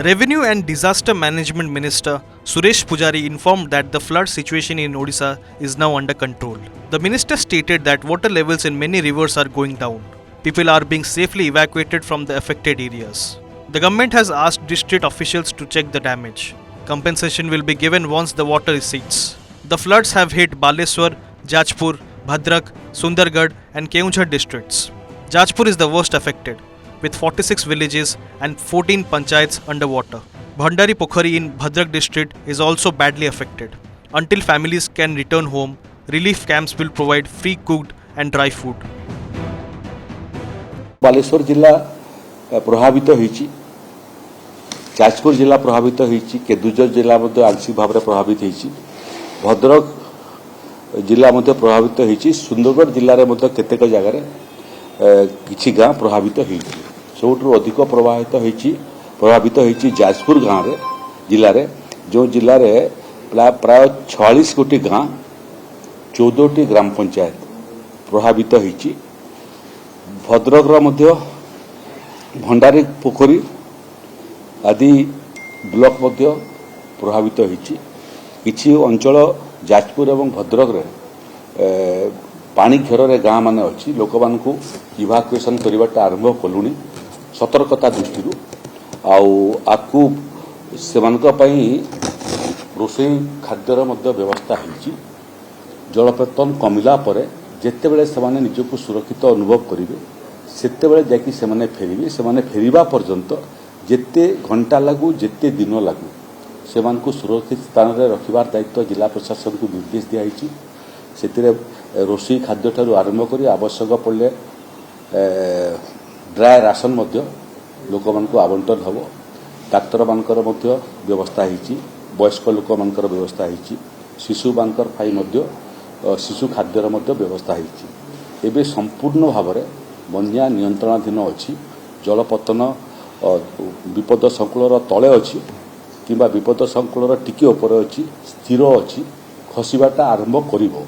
Revenue and Disaster Management Minister Suresh Pujari informed that the flood situation in Odisha is now under control. The minister stated that water levels in many rivers are going down. People are being safely evacuated from the affected areas. The government has asked district officials to check the damage. Compensation will be given once the water recedes. The floods have hit Baleswar, Jajpur, Bhadrak, Sundargarh and Keonjhar districts. Jajpur is the worst affected, with 46 villages and 14 panchayats underwater. Bhandari Pokhari in Bhadrak district is also badly affected. Until families can return home, relief camps will provide free cooked and dry food. Baleshwar जिला प्रभावित होइछि, जाजपुर जिला प्रभावित होइछि, केदुझर जिला मध्ये आंशिक भाव में प्रभावित होइछि, भद्रक जिला मध्ये प्रभावित होइछि, सुंदरगढ़ जिले में मध्ये केतेक जगह रे किछि गाँ प्रभावित होइछि। सबुठु अधिक प्रभावित होइछि जाजपुर गाँव रे जिला रे, जो जिला रे प्राय 46 गोटी गाँ 14टी ग्राम पंचायत प्रभावित होइछि। भद्रक मध्य भंडारी पोखरी आदि ब्लॉक मध्य प्रभावित होइछि। किछि अंचल जाजपुर एवं भद्रक रे पानी घेर रे गाँ माने अछि, लोक मानकु इवाकुएसन करबाटा आरंभ कलुनी सतर्कता दृष्टि आकु सेमानक पई रोषेई खाद्यर मध्य व्यवस्था होइछि। जलपतन कमिला परे जेतेबेले सेमाने निजको सुरक्षित अनुभव करिवे सेतेबेले जाकी सेमाने फेरिबे। सेमाने फेरिबा पर्यंत जेते घंटा लागू जेते दिन लागू सेमानकु सुरक्षित स्थान रे रखिबार दायित्व जिला प्रशासन को निर्देश दिया होइछि। सेतिरे रोषेई खाद्य ठारू आरंभ करी आवश्यक पड़ले ड्राय राशन मध्य लोक मानकु आवंटन हबो। डाक्तर मानकर मध्य व्यवस्था होइछि, वयस्क लोक मानकर व्यवस्था होइछि, शिशु मानकर फाई मध्य शिशु खाद्यर मध्य व्यवस्था होइछि। एबे संपूर्ण भाव में बन्या नियंत्रणाधीन अछि। जलपतन विपद संकुलर तले अछि किंबा विपद संकुलर टिके ऊपर अछि, स्थिर अछि, खसिबाटा आरंभ करिवो।